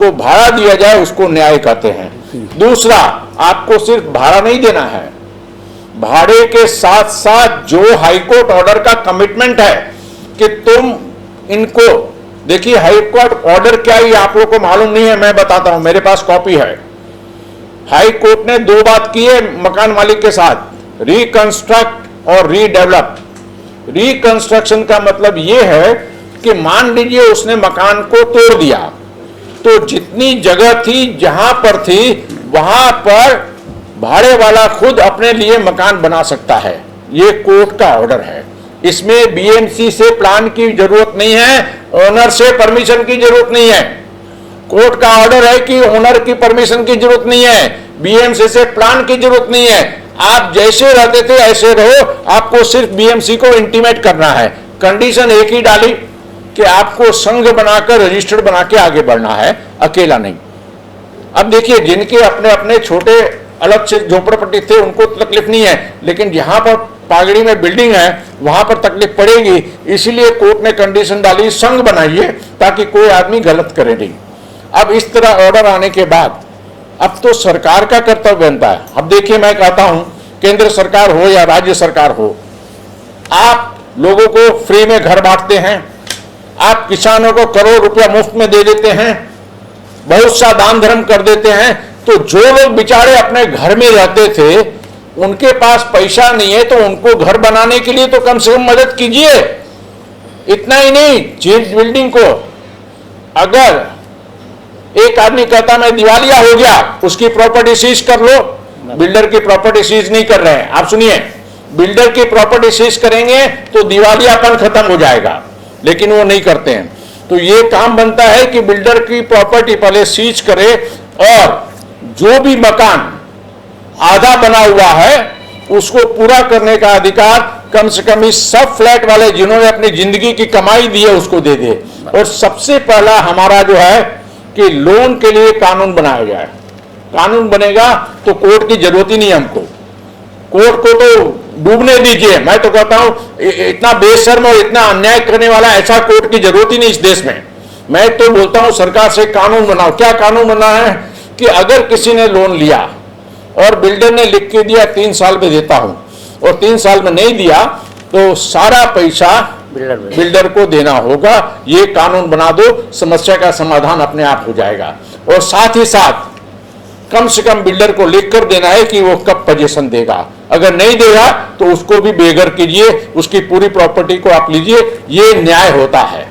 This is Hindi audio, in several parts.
को भाड़ा दिया जाए उसको न्याय कहते हैं। दूसरा, आपको सिर्फ भाड़ा नहीं देना है, भाड़े के साथ साथ जो हाईकोर्ट ऑर्डर का कमिटमेंट है कि तुम इनको, देखिए हाईकोर्ट ऑर्डर क्या है आप लोगों को मालूम नहीं है, मैं बताता हूं, मेरे पास कॉपी है। हाई कोर्ट ने दो बात की है मकान मालिक के साथ, रिकंस्ट्रक्ट और रीडेवलप। रिकंस्ट्रक्शन का मतलब यह है कि मान लीजिए उसने मकान को तोड़ दिया, तो जितनी जगह थी जहां पर थी वहां पर भाड़े वाला खुद अपने लिए मकान बना सकता है। यह कोर्ट का ऑर्डर है, इसमें बीएमसी से प्लान की जरूरत नहीं है, ओनर से परमिशन की जरूरत नहीं है। कोर्ट का ऑर्डर है कि ओनर की परमिशन की जरूरत नहीं है, बीएमसी से प्लान की जरूरत नहीं है। आप जैसे रहते थे ऐसे रहो, आपको सिर्फ बीएमसी को इंटीमेट करना है। कंडीशन एक ही डाली कि आपको संघ बनाकर रजिस्टर्ड बना के आगे बढ़ना है, अकेला नहीं। अब देखिए जिनके अपने अपने छोटे अलग से झोपड़पट्टी थे उनको तकलीफ नहीं है, लेकिन जहां पर पागड़ी में बिल्डिंग है वहां पर तकलीफ पड़ेगी। इसीलिए कोर्ट ने कंडीशन डाली संघ बनाइए ताकि कोई आदमी गलत करे नहीं। अब इस तरह ऑर्डर आने के बाद अब तो सरकार का कर्तव्य बनता है। अब देखिए मैं कहता हूं, केंद्र सरकार हो या राज्य सरकार हो, आप लोगों को फ्री में घर बांटते हैं, आप किसानों को करोड़ रुपया मुफ्त में दे देते हैं, बहुत सा दान धर्म कर देते हैं, तो जो लोग बेचारे अपने घर में रहते थे उनके पास पैसा नहीं है तो उनको घर बनाने के लिए तो कम से कम मदद कीजिए। इतना ही नहीं, जिस बिल्डिंग को अगर एक आदमी कहता मैं दिवालिया हो गया, उसकी प्रॉपर्टी सीज कर लो, बिल्डर की प्रॉपर्टी सीज नहीं कर रहे हैं। आप सुनिए, बिल्डर की प्रॉपर्टी सीज करेंगे तो दिवालियापन खत्म हो जाएगा, लेकिन वो नहीं करते हैं। तो ये काम बनता है कि बिल्डर की प्रॉपर्टी पहले सीज करे और जो भी मकान आधा बना हुआ है उसको पूरा करने का अधिकार कम से कम इस सब फ्लैट वाले जिन्होंने अपनी जिंदगी की कमाई दी है उसको दे दे। और सबसे पहला हमारा जो है कि लोन के लिए कानून बनाया जाए। कानून बनेगा तो कोर्ट की जरूरत ही नहीं हमको, कोर्ट को तो डूबने दीजिए। मैं तो कहता हूं इतना बेशर्म और इतना अन्याय करने वाला ऐसा कोर्ट की जरूरत ही नहीं इस देश में। मैं तो बोलता हूं सरकार से कानून बनाओ। क्या कानून बना है कि अगर किसी ने लोन लिया और बिल्डर ने लिख के दिया 3 साल में देता हूं और 3 साल में नहीं दिया तो सारा पैसा बिल्डर को देना होगा। ये कानून बना दो, समस्या का समाधान अपने आप हो जाएगा। और साथ ही साथ कम से कम बिल्डर को लिख कर देना है कि वो कब पोजीशन देगा, अगर नहीं देगा तो उसको भी बेघर कीजिए, उसकी पूरी प्रॉपर्टी को आप लीजिए। ये न्याय होता है,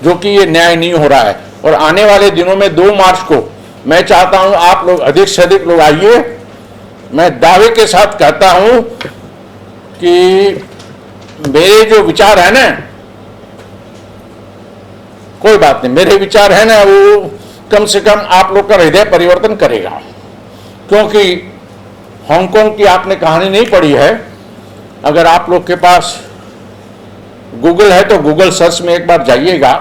जो कि ये न्याय नहीं हो रहा है। और आने वाले दिनों में 2 मार्च को मैं चाहता हूं आप लोग अधिक से अधिक लोग आइए। मैं दावे के साथ कहता हूं कि मेरे जो विचार है ना, कोई बात नहीं, मेरे विचार है ना वो कम से कम आप लोग का हृदय परिवर्तन करेगा। क्योंकि हांगकांग की आपने कहानी नहीं पढ़ी है, अगर आप लोग के पास गूगल है तो गूगल सर्च में एक बार जाइएगा,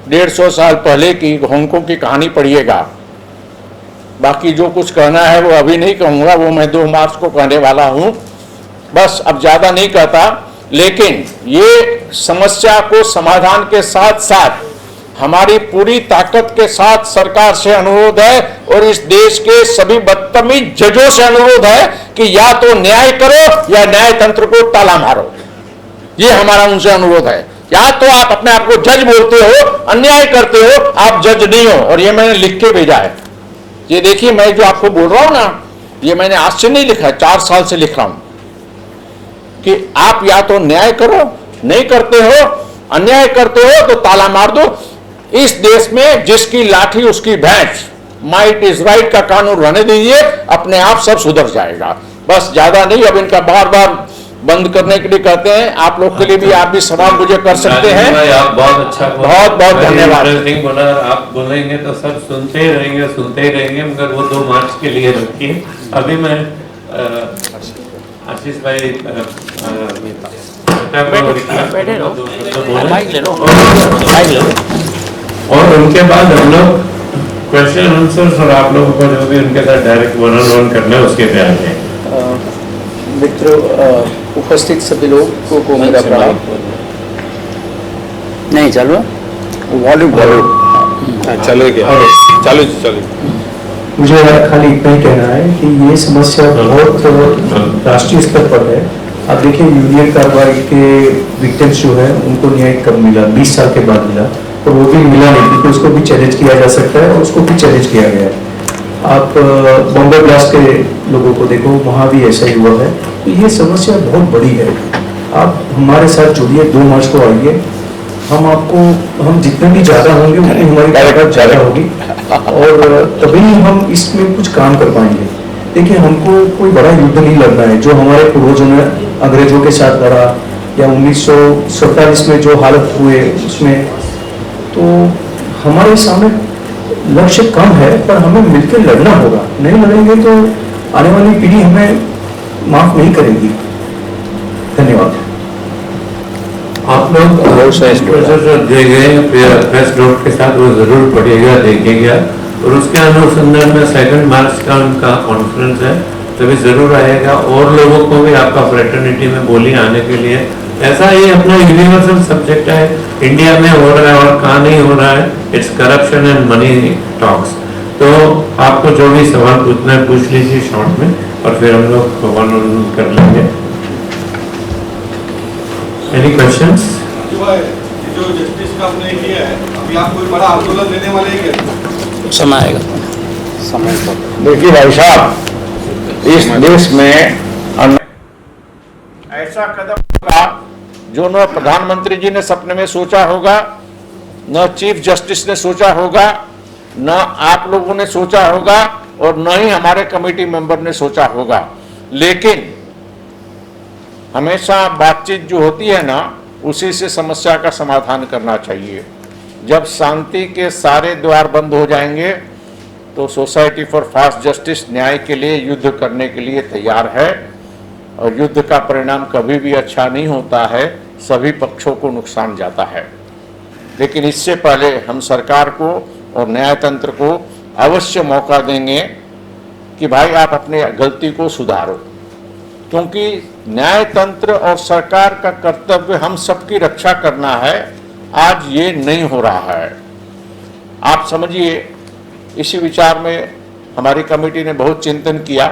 150 साल पहले की हांगकांग की कहानी पढ़िएगा। बाकी जो कुछ कहना है वो अभी नहीं कहूँगा, वो मैं 2 मार्च को कहने वाला हूँ। बस अब ज़्यादा नहीं कहता, लेकिन ये समस्या को समाधान के साथ साथ हमारी पूरी ताकत के साथ सरकार से अनुरोध है और इस देश के सभी बदतमीज जजों से अनुरोध है कि या तो न्याय करो या न्याय तंत्र को ताला मारो। ये हमारा उनसे अनुरोध है। या तो आप अपने आप को जज बोलते हो, अन्याय करते हो, आप जज नहीं हो। और ये मैंने लिख के भेजा है, ये देखिए मैं जो आपको बोल रहा हूं ना, ये मैंने आज से नहीं लिखा है, 4 साल से लिख रहा हूं कि आप या तो न्याय करो, नहीं करते हो, अन्याय करते हो तो ताला मार दो। इस देश में जिसकी लाठी उसकी भैंस, माइट इज राइट का कानून रहने दीजिए, अपने आप सब सुधर जाएगा। बस ज्यादा नहीं, अब इनका बार बार बंद करने के लिए कहते हैं। आप लोग के लिए भी आप भी सवाल मुझे कर सकते हैं। आप बहुत अच्छा, बहुत बहुत धन्यवाद। बोला, आप बोलेंगे तो सब सुनते ही रहेंगे, मगर वो 2 मार्च के लिए रखिए। अभी मैं आशीष भाई और उनके बाद हम लोग क्वेश्चन आंसर्स और आप लोगों को जो भी उनके साथ डायरेक्ट 1-on-1 करना है उसके तैयार है। मित्रों, उपस्थित सभी लोगों को मेरा प्रणाम। नहीं चलो, वॉल्यूम चलो क्या। चालू चालू। मुझे खाली इतना ही कहना है कि ये समस्या बहुत राष्ट्रीय स्तर पर है। आप देखिए यूनियन कार्बाइड के विक्टिम्स जो है उनको न्याय कब मिला, 20 साल के बाद मिला, और वो भी मिला नहीं क्योंकि उसको भी चैलेंज किया जा सकता है और उसको भी चैलेंज किया गया है। आप बॉम्बे ब्लास्ट के लोगों को देखो, वहाँ भी ऐसा ही हुआ है। तो ये समस्या बहुत बड़ी है। आप हमारे साथ जुड़िए, 2 मार्च को आइए, हम जितने भी ज़्यादा होंगे उतनी हमारी ताकत ज़्यादा होगी और तभी हम इसमें कुछ काम कर पाएंगे। देखिए हमको कोई बड़ा युद्ध नहीं लड़ना है जो हमारे पूर्वजों ने अंग्रेजों के साथ लड़ा या 1947 में जो हालत हुए उसमें। तो हमारे सामने लक्ष्य कम है पर हमें मिलकर लड़ना होगा। नहीं लड़ेंगे तो आने वाली पीढ़ी हमें माफ नहीं करेगी। धन्यवाद। आप लोग जो दिए गए प्रेस नोट के साथ वो जरूर पढ़िएगा, देखिएगा, और उसके अनुसंधान में 2 मार्च का उनका कॉन्फ्रेंस है, तभी जरूर आएगा। और लोगों को भी आपका फ्रेटर्निटी में बोली आने के लिए, ऐसा ये अपना यूनिवर्सल सब्जेक्ट है, इंडिया में हो रहा है और कहाँ नहीं हो रहा है, it's corruption and money talks. तो आपको जो भी सवाल पूछना है पूछ लीजिए शॉर्ट में, और फिर हम लोग वन कर लेंगे। Any questions? जो जस्टिस का आपने किया है, अभी आप कोई बड़ा आंदोलन लेने वाले हैं क्या? समय आएगा, समय पर। देखिए भाई साहब, इस देश में ऐसा कदम होगा जो न प्रधानमंत्री जी ने सपने में सोचा होगा, न चीफ जस्टिस ने सोचा होगा, न आप लोगों ने सोचा होगा, और न ही हमारे कमेटी मेंबर ने सोचा होगा। लेकिन हमेशा बातचीत जो होती है ना, उसी से समस्या का समाधान करना चाहिए। जब शांति के सारे द्वार बंद हो जाएंगे तो सोसाइटी फॉर फास्ट जस्टिस न्याय के लिए युद्ध करने के लिए तैयार है, और युद्ध का परिणाम कभी भी अच्छा नहीं होता है, सभी पक्षों को नुकसान जाता है। लेकिन इससे पहले हम सरकार को और न्यायतंत्र को अवश्य मौका देंगे कि भाई आप अपने गलती को सुधारो, क्योंकि न्यायतंत्र और सरकार का कर्तव्य हम सबकी रक्षा करना है। आज ये नहीं हो रहा है। आप समझिए, इसी विचार में हमारी कमेटी ने बहुत चिंतन किया।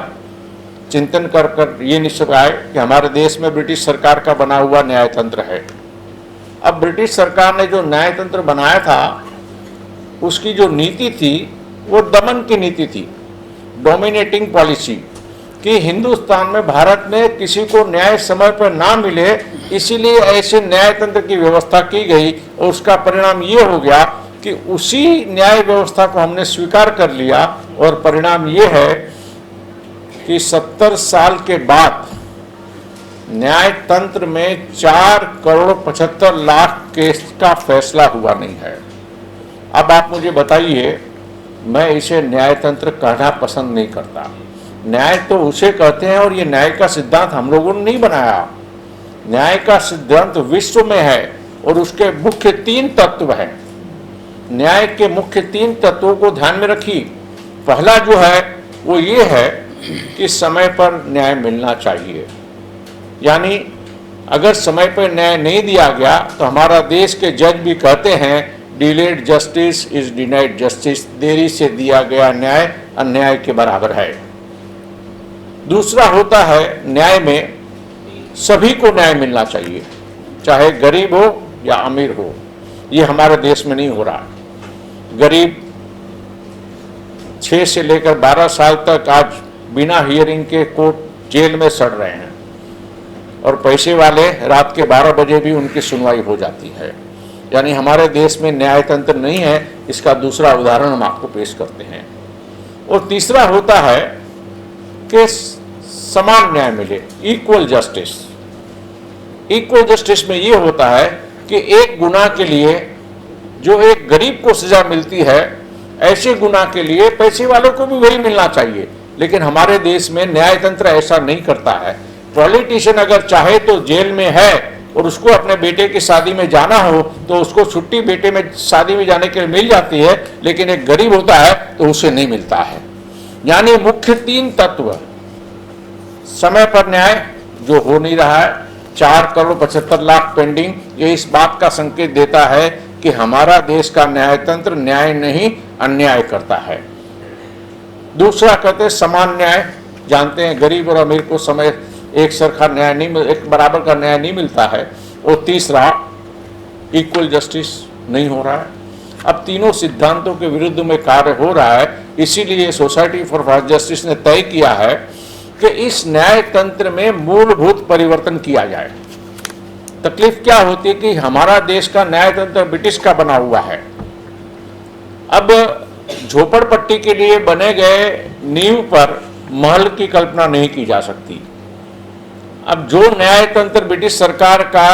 चिंतन कर ये निश्चित आए कि हमारे देश में ब्रिटिश सरकार का बना हुआ न्यायतंत्र है। अब ब्रिटिश सरकार ने जो न्यायतंत्र बनाया था, उसकी जो नीति थी वो दमन की नीति थी, डोमिनेटिंग पॉलिसी, कि हिंदुस्तान में भारत में किसी को न्याय समय पर ना मिले, इसीलिए ऐसे न्यायतंत्र की व्यवस्था की गई। और उसका परिणाम ये हो गया कि उसी न्याय व्यवस्था को हमने स्वीकार कर लिया, और परिणाम ये है कि 70 साल के बाद न्यायतंत्र में 4,75,00,000 केस का फैसला हुआ नहीं है। अब आप मुझे बताइए, मैं इसे न्यायतंत्र कहना पसंद नहीं करता। न्याय तो उसे कहते हैं, और ये न्याय का सिद्धांत हम लोगों ने नहीं बनाया। न्याय का सिद्धांत विश्व में है, और उसके मुख्य 3 तत्व हैं। न्याय के मुख्य 3 तत्वों को ध्यान में रखिए। पहला जो है वो ये है कि समय पर न्याय मिलना चाहिए। यानी अगर समय पर न्याय नहीं दिया गया तो हमारा देश के जज भी कहते हैं delayed justice is denied justice, देरी से दिया गया न्याय अन्याय के बराबर है। दूसरा होता है, न्याय में सभी को न्याय मिलना चाहिए, चाहे गरीब हो या अमीर हो। ये हमारे देश में नहीं हो रहा। गरीब 6 से लेकर 12 साल तक आज बिना हियरिंग के कोर्ट जेल में सड़ रहे हैं, और पैसे वाले रात के 12 बजे भी उनकी सुनवाई हो जाती है। यानी हमारे देश में न्यायतंत्र नहीं है। इसका दूसरा उदाहरण हम आपको पेश करते हैं। और तीसरा होता है कि समान न्याय मिले, इक्वल जस्टिस। इक्वल जस्टिस में ये होता है कि एक गुनाह के लिए जो एक गरीब को सजा मिलती है, ऐसे गुनाह के लिए पैसे वालों को भी वही मिलना चाहिए। लेकिन हमारे देश में न्यायतंत्र ऐसा नहीं करता है। पॉलिटिशियन अगर चाहे तो जेल में है, और उसको अपने बेटे की शादी में जाना हो तो उसको छुट्टी बेटे में शादी में जाने के लिए मिल जाती है, लेकिन एक गरीब होता है तो उसे नहीं मिलता है। यानी मुख्य 3 तत्व, समय पर न्याय जो हो नहीं रहा है, 4,75,00,000 पेंडिंग, ये इस बात का संकेत देता है कि हमारा देश का न्यायतंत्र न्याय नहीं अन्याय करता है। दूसरा कहते हैं समान न्याय, जानते हैं गरीब और अमीर को समय एक सरखा न्याय नहीं, एक बराबर का न्याय नहीं मिलता है। और तीसरा इक्वल जस्टिस नहीं हो रहा है। अब तीनों सिद्धांतों के विरुद्ध में कार्य हो रहा है। इसीलिए सोसाइटी फॉर फास्ट जस्टिस ने तय किया है कि इस न्याय तंत्र में मूलभूत परिवर्तन किया जाए। तकलीफ क्या होती है कि हमारा देश का न्याय तंत्र ब्रिटिश का बना हुआ है। अब झोपड़पट्टी के लिए बने गए नींव पर महल की कल्पना नहीं की जा सकती। अब जो न्याय तंत्र ब्रिटिश सरकार का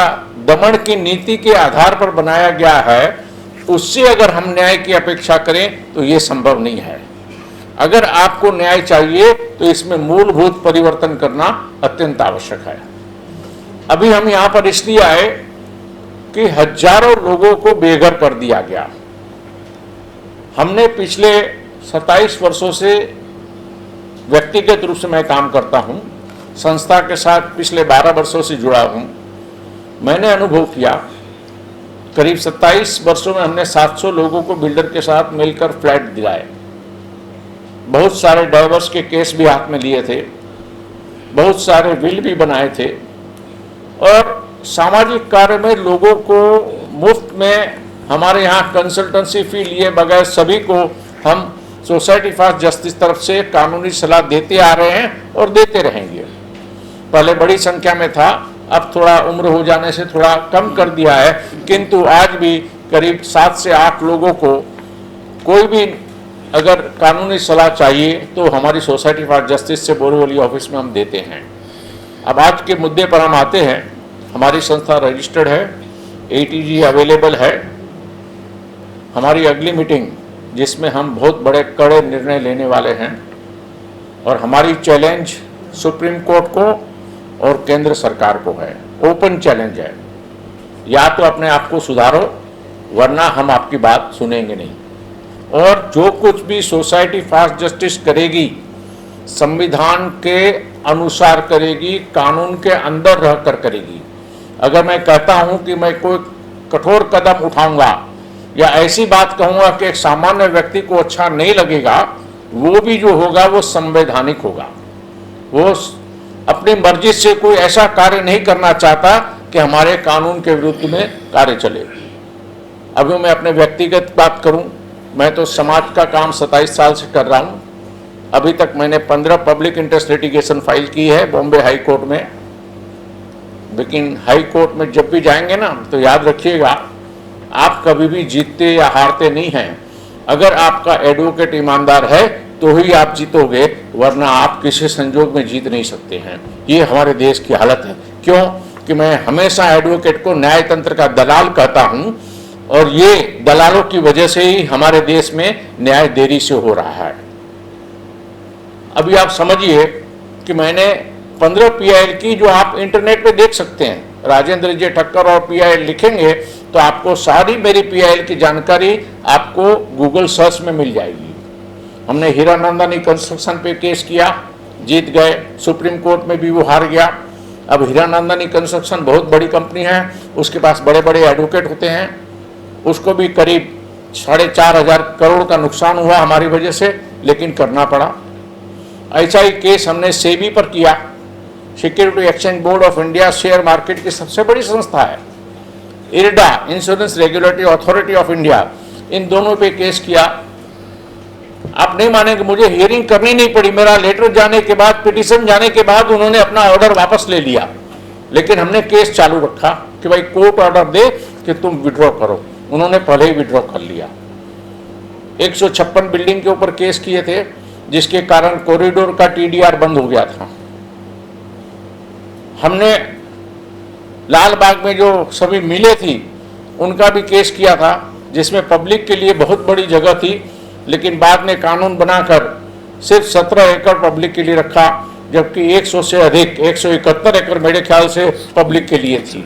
दमन की नीति के आधार पर बनाया गया है, उससे अगर हम न्याय की अपेक्षा करें तो ये संभव नहीं है। अगर आपको न्याय चाहिए तो इसमें मूलभूत परिवर्तन करना अत्यंत आवश्यक है। अभी हम यहां पर इसलिए आए कि हजारों लोगों को बेघर कर दिया गया। हमने पिछले 27 वर्षों से व्यक्तिगत रूप से मैं काम करता हूं, संस्था के साथ पिछले 12 वर्षों से जुड़ा हूं। मैंने अनुभव किया, करीब 27 वर्षों में हमने 700 लोगों को बिल्डर के साथ मिलकर फ्लैट दिलाए। बहुत सारे डाइवर्स के केस भी हाथ में लिए थे, बहुत सारे विल भी बनाए थे और सामाजिक कार्य में लोगों को मुफ्त में हमारे यहाँ कंसल्टेंसी फी लिए बगैर सभी को हम सोसाइटी फास्ट जस्टिस तरफ से कानूनी सलाह देते आ रहे हैं और देते रहेंगे। पहले बड़ी संख्या में था, अब थोड़ा उम्र हो जाने से थोड़ा कम कर दिया है, किंतु आज भी करीब 7 से 8 लोगों को कोई भी अगर कानूनी सलाह चाहिए तो हमारी सोसाइटी फॉर जस्टिस से बोरीवली ऑफिस में हम देते हैं। अब आज के मुद्दे पर हम आते हैं। हमारी संस्था रजिस्टर्ड है, ATG अवेलेबल है। हमारी अगली मीटिंग जिसमें हम बहुत बड़े कड़े निर्णय लेने वाले हैं और हमारी चैलेंज सुप्रीम कोर्ट को और केंद्र सरकार को है, ओपन चैलेंज है। या तो अपने आप को सुधारो वरना हम आपकी बात सुनेंगे नहीं। और जो कुछ भी सोसाइटी फास्ट जस्टिस करेगी संविधान के अनुसार करेगी, कानून के अंदर रहकर करेगी। अगर मैं कहता हूं कि मैं कोई कठोर कदम उठाऊंगा या ऐसी बात कहूंगा कि एक सामान्य व्यक्ति को अच्छा नहीं लगेगा, वो भी जो होगा वो संवैधानिक होगा। वो अपनी मर्जी से कोई ऐसा कार्य नहीं करना चाहता कि हमारे कानून के विरुद्ध में कार्य चले। अभी मैं अपने व्यक्तिगत बात करूं, मैं तो समाज का काम 27 साल से कर रहा हूं। अभी तक मैंने 15 पब्लिक इंटरेस्ट लिटिगेशन फाइल की है बॉम्बे हाई कोर्ट में। लेकिन हाई कोर्ट में जब भी जाएंगे ना तो याद रखिएगा, आप कभी भी जीतते या हारते नहीं हैं। अगर आपका एडवोकेट ईमानदार है तो ही आप जीतोगे, वरना आप किसी संजोग में जीत नहीं सकते हैं। ये हमारे देश की हालत है। क्यों कि मैं हमेशा एडवोकेट को न्याय तंत्र का दलाल कहता हूं और ये दलालों की वजह से ही हमारे देश में न्याय देरी से हो रहा है। अभी आप समझिए कि मैंने 15 PIL की, जो आप इंटरनेट पे देख सकते हैं, राजेंद्र जे ठक्कर और PIL लिखेंगे तो आपको सारी मेरी PIL की जानकारी आपको गूगल सर्च में मिल जाएगी। हमने हीरानंदानी कंस्ट्रक्शन पे केस किया, जीत गए, सुप्रीम कोर्ट में भी वो हार गया। अब हीरानंदानी कंस्ट्रक्शन बहुत बड़ी कंपनी है, उसके पास बड़े बड़े एडवोकेट होते हैं, उसको भी करीब 4,500 करोड़ का नुकसान हुआ हमारी वजह से, लेकिन करना पड़ा। ऐसा ही केस हमने सेबी पर किया, security exchange board of India share market की सबसे बड़ी संस्था है, IRDA insurance regulatory authority of India, इन दोनों पे केस किया। आप नहीं मानेंगे, मुझे हियरिंग करनी नहीं पड़ी। मेरा लेटर जाने के बाद, पिटीशन जाने के बाद उन्होंने अपना ऑर्डर वापस ले लिया, लेकिन हमने केस चालू रखा कि भाई कोर्ट ऑर्डर दे कि तुम विड्रॉ करो। उन्होंने पहले ही विड्रॉ कर लिया। 156 बिल्डिंग के ऊपर केस किए थे, जिसके कारण कॉरिडोर का TDR बंद हो गया था। हमने लाल बाग में जो सभी मिले थी उनका भी केस किया था, जिसमें पब्लिक के लिए बहुत बड़ी जगह थी, लेकिन बाद में कानून बनाकर सिर्फ 17 एकड़ पब्लिक के लिए रखा, जबकि 100 से अधिक 171 एकड़ मेरे ख्याल से पब्लिक के लिए थी।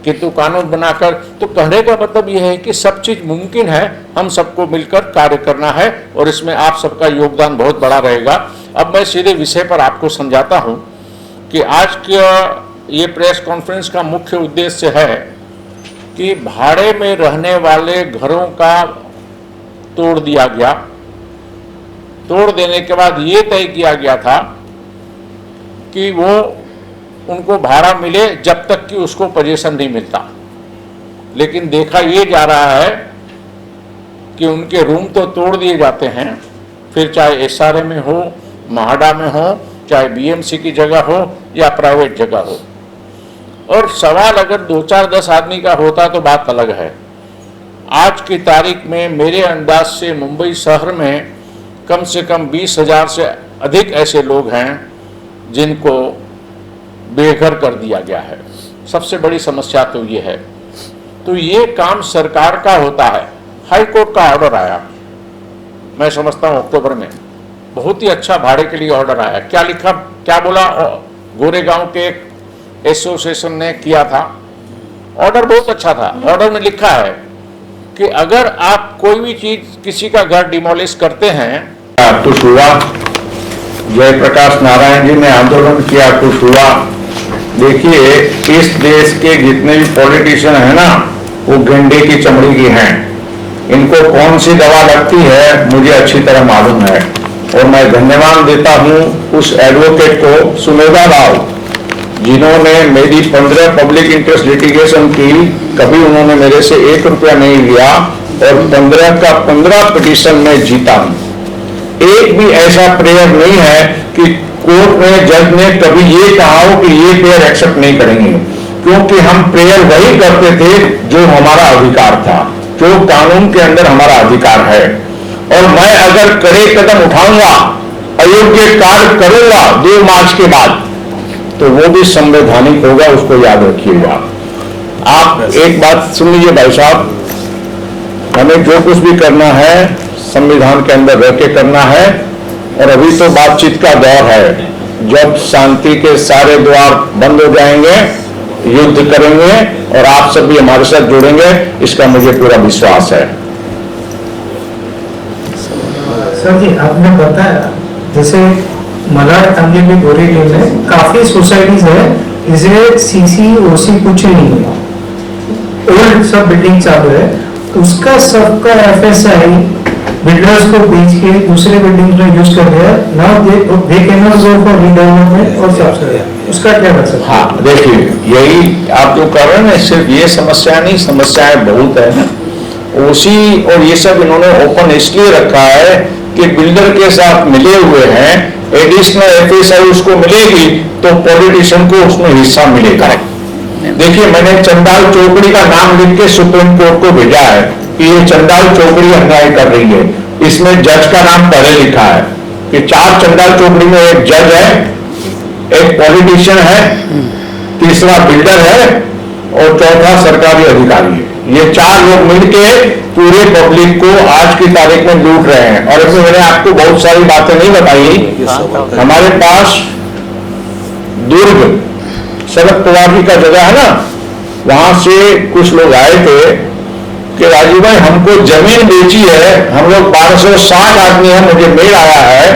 किंतु कानून बनाकर, तो कहने का मतलब यह है कि सब चीज मुमकिन है, हम सबको मिलकर कार्य करना है और इसमें आप सबका योगदान बहुत बड़ा रहेगा। अब मैं सीधे विषय पर आपको समझाता हूं कि आज का ये प्रेस कॉन्फ्रेंस का मुख्य उद्देश्य है कि भाड़े में रहने वाले घरों का तोड़ दिया गया। तोड़ देने के बाद ये तय किया गया था कि वो उनको भाड़ा मिले जब तक कि उसको पोजीशन नहीं मिलता। लेकिन देखा ये जा रहा है कि उनके रूम तो तोड़ दिए जाते हैं, फिर चाहे एसआरए में हो, महाडा में हो, चाहे बीएमसी की जगह हो या प्राइवेट जगह हो। और सवाल अगर 2-4-10 आदमी का होता तो बात अलग है। आज की तारीख में मेरे अंदाज से मुंबई शहर में कम से कम 20,000 से अधिक ऐसे लोग हैं जिनको बेघर कर दिया गया है। सबसे बड़ी समस्या तो ये है। तो ये काम सरकार का होता है। हाई कोर्ट का ऑर्डर आया, मैं समझता हूँ अक्टूबर में, बहुत ही अच्छा भाड़े के लिए ऑर्डर आया। क्या लिखा, क्या बोला, गोरेगांव के एक एसोसिएशन ने किया था, ऑर्डर बहुत अच्छा था। ऑर्डर में लिखा है कि अगर आप कोई भी चीज किसी का घर डिमोलिश करते हैं, कुछ हुआ, जयप्रकाश नारायण जी ने आंदोलन किया, कुछ हुआ। देखिए, इस देश के जितने भी पॉलिटिशियन हैं ना, वो गेंडे की चमड़ी की हैं। इनको कौन सी दवा लगती है मुझे अच्छी तरह मालूम है। और मैं धन्यवाद देता हूं उस एडवोकेट को, सुमेधा राव, जिन्होंने मेरी 15 पब्लिक इंटरेस्ट लिटिगेशन की, कभी उन्होंने मेरे से 1 रुपया नहीं लिया और 15 का 15 पिटीशन में जीता हूं। एक भी ऐसा प्रेयर नहीं है कि कोर्ट में जज ने कभी ये कहा हो कि ये प्रेयर एक्सेप्ट नहीं करेंगे, क्योंकि हम प्रेयर वही करते थे जो हमारा अधिकार था, जो कानून के अंदर हमारा अधिकार है। और मैं अगर कड़े कदम उठाऊंगा, अयोग्य कार्य करूंगा 2 मार्च के बाद, तो वो भी संवैधानिक होगा, उसको याद रखिएगा। आप एक बात सुन लीजिए भाई साहब, हमें जो कुछ भी करना है संविधान के अंदर रह के करना है। और अभी तो बातचीत का दौर है, जब शांति के सारे द्वार बंद हो जाएंगे, युद्ध करेंगे और आप सब भी हमारे साथ जुड़ेंगे, इसका मुझे पूरा विश्वास है। सर जी, आपने बताया जैसे मलाड तंगे के बोरीली में काफी सोसाइटीज है, इसे सीसी ओसी कुछ नहीं है, ओल्ड सब बिल्डिंग चालू है, उसका सबका एफएसआई बिल्डर्स को बेच के दूसरे बिल्डिंग में यूज कर रहे हैं। Now they can not go for redevelopment और सब, उसका क्या कर सकते? हाँ, देखिए, यही आप जो कर रहे हैं ना, सिर्फ ये समस्या नहीं, समस्याएं बहुत है ना। ओसी और ये सब इन्होंने ओपन इसलिए रखा है कि बिल्डर के साथ मिले हुए हैं, एडिशनल एफएसआई उसको मिलेगी तो पॉलिटिशियन को उसमें हिस्सा मिलेगा। देखिए, मैंने चंडाल चौकड़ी का नाम लिख के सुप्रीम कोर्ट को भेजा है कि ये चंडाल चौकड़ी अन्याय कर रही है। इसमें जज का नाम पहले लिखा है कि 4 चंडाल चौकड़ी में एक जज है, एक पॉलिटिशियन है, तीसरा बिल्डर है और चौथा सरकारी अधिकारी है। ये 4 लोग मिलके पूरे पब्लिक को आज की तारीख में लूट रहे हैं। और इसमें मैंने आपको बहुत सारी बातें नहीं बताई। हमारे पास दुर्ग शरद पवार जी का जगह है ना, वहां से कुछ लोग आए थे कि राजीव भाई हमको जमीन बेची है, हम लोग 1260 आदमी हैं, मुझे मेल आया है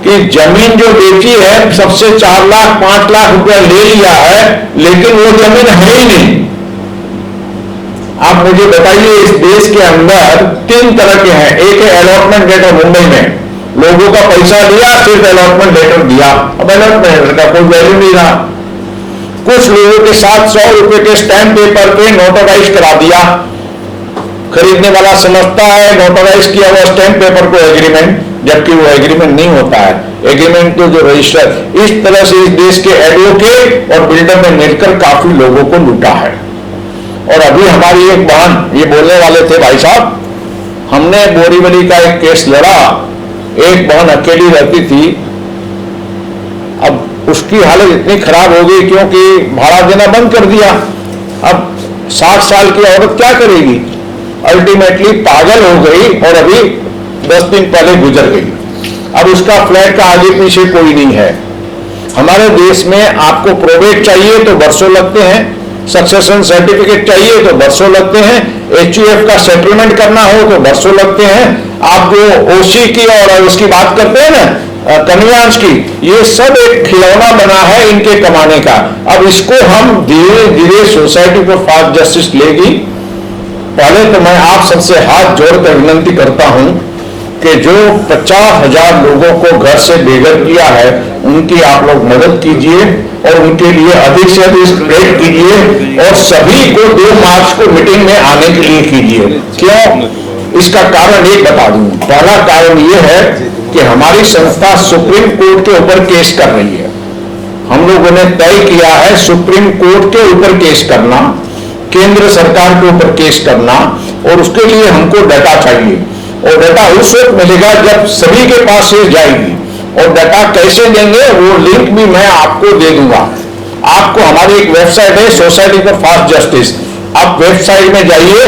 कि जमीन जो बेची है सबसे 4 लाख 5 लाख रुपया ले लिया है, लेकिन वो जमीन है ही नहीं। आप मुझे बताइए, इस देश के अंदर 3 तरह के हैं। एक है अलॉटमेंट लेटर, मुंबई में लोगों का पैसा लिया, सिर्फ अलॉटमेंट लेटर दिया, अब अलॉटमेंट लेटर का कोई वैल्यू नहीं रहा। कुछ लोगों के साथ 100 रुपए के स्टैंप पेपर पे नोटराइज करा दिया, खरीदने वाला समझता है नोटराइज किया हुआ स्टैंप पेपर को एग्रीमेंट, जबकि वो एग्रीमेंट नहीं होता है। एग्रीमेंट तो जो रजिस्टर, इस तरह से इस देश के एडवोकेट और बिल्डर ने मिलकर काफी लोगों को लूटा है। और अभी हमारी एक बहन ये बोलने वाले थे, भाई साहब हमने बोरीवली का एक केस लड़ा, एक बहन अकेली रहती थी, अब उसकी हालत इतनी खराब हो गई क्योंकि भाड़ा देना बंद कर दिया। अब 60 साल की औरत क्या करेगी, अल्टीमेटली पागल हो गई और अभी 10 दिन पहले गुजर गई। अब उसका फ्लैट का आगे पीछे कोई नहीं है। हमारे देश में आपको प्रोबेट चाहिए तो वर्षों लगते हैं, सक्सेशन सर्टिफिकेट चाहिए तो वर्षों लगते हैं, एचयूएफ का सेटलमेंट करना हो तो वर्षों लगते हैं। आप जो ओसी की और उसकी बात करते हैं ना, कन्वेंस की, ये सब एक खिलौना बना है इनके कमाने का। अब इसको हम धीरे धीरे सोसाइटी को फास्ट जस्टिस लेगी पहले तो मैं आप सबसे हाथ जोड़कर विनंती करता हूं कि जो 50,000 लोगों को घर से बेघर किया है, उनकी आप लोग मदद कीजिए और उनके लिए अधिक से अधिक स्प्रेड कीजिए और सभी को 2 मार्च को मीटिंग में आने के लिए कीजिए। क्यों? इसका कारण एक बता दूं। पहला कारण यह है कि हमारी संस्था सुप्रीम कोर्ट के ऊपर केस कर रही है। हम लोगों ने तय किया है सुप्रीम कोर्ट के ऊपर केस करना, केंद्र सरकार के ऊपर केस करना, और उसके लिए हमको डाटा चाहिए। और डाटा उस वक्त मिलेगा जब सभी के पास ये जाएगी। और डाटा कैसे देंगे वो लिंक भी मैं आपको दे दूंगा। आपको हमारी एक वेबसाइट है सोसाइटी फॉर फास्ट जस्टिस, आप वेबसाइट में जाइए,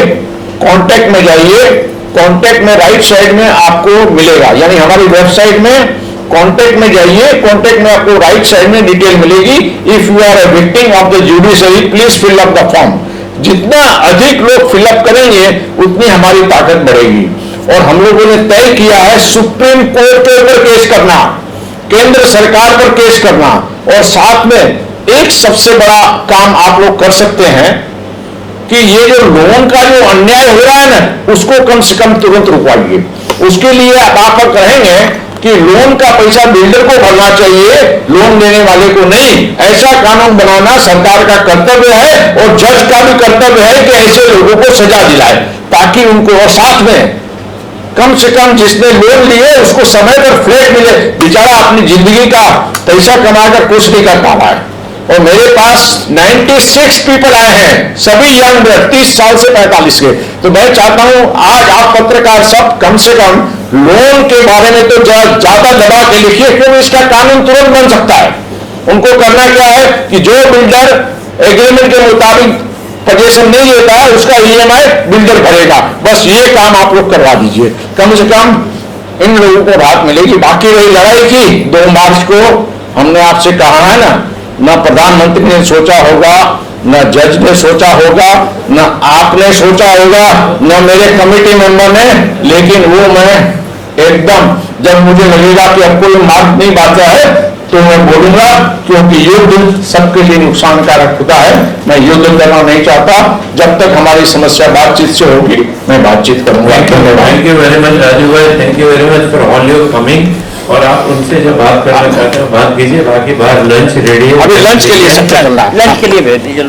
कॉन्टैक्ट में जाइए, कॉन्टैक्ट में राइट साइड में आपको मिलेगा, यानी हमारी वेबसाइट में कॉन्टैक्ट में जाइए, कॉन्टैक्ट में आपको राइट साइड में डिटेल मिलेगी। If you are a victim of the judiciary please fill up the form. जितना अधिक लोग फिलअप करेंगे उतनी हमारी ताकत बढ़ेगी। और हम लोगों ने तय किया है सुप्रीम कोर्ट के ऊपर केस करना, केंद्र सरकार पर केस करना, और साथ में एक सबसे बड़ा काम आप लोग कर सकते हैं कि ये जो लोन का जो अन्याय हो रहा है ना, उसको कम से कम तुरंत रुकवाइए। उसके लिए आप कहेंगे कि लोन का पैसा बिल्डर को भरना चाहिए, लोन देने वाले को नहीं। ऐसा कानून बनाना सरकार का कर्तव्य है और जज का भी कर्तव्य है कि ऐसे लोगों को सजा दिलाए, ताकि उनको, और साथ में कम से कम जिसने लोन लिए उसको समय पर फ्लैट मिले। बेचारा अपनी जिंदगी का पैसा कमाकर कुछ नहीं कर पा रहा है। और मेरे पास 96 पीपल आए हैं, सभी यंग, 30 साल से 45 के। तो मैं चाहता हूं आज आप पत्रकार सब कम से कम लोन के बारे में तो ज्यादा दबा के लिखिए, क्योंकि इसका कानून तुरंत बन सकता है। उनको करना क्या है कि जो बिल्डर एग्रीमेंट के मुताबिक पोजीशन नहीं लेता है उसका ईएमआई बिल्डर भरेगा। बस ये काम आप लोग करवा दीजिए, कम से कम इन लोगों को राहत मिलेगी। बाकी रही लड़ाई की 2 मार्च को, हमने आपसे कहा है ना प्रधानमंत्री ने सोचा होगा, न जज ने सोचा होगा, न आपने सोचा होगा, न मेरे कमेटी मेंबर ने, लेकिन वो मैं एकदम जब मुझे लगेगा कि अब कोई मार्ग नहीं बांधा है तो मैं बोलूंगा, क्योंकि युद्ध सबके लिए नुकसानकारक होता है। मैं युद्ध करना नहीं चाहता। जब तक हमारी समस्या बातचीत से होगी मैं बातचीत करूंगा। Thank you very much Raju भाई, thank you very much for all your coming. और आप उनसे जब बात करना चाहते हैं बात कीजिए, बाकी बाहर लंच रेडी है। अभी लंच के लिए सब चल रहा है, लंच के लिए भेज दीजिए।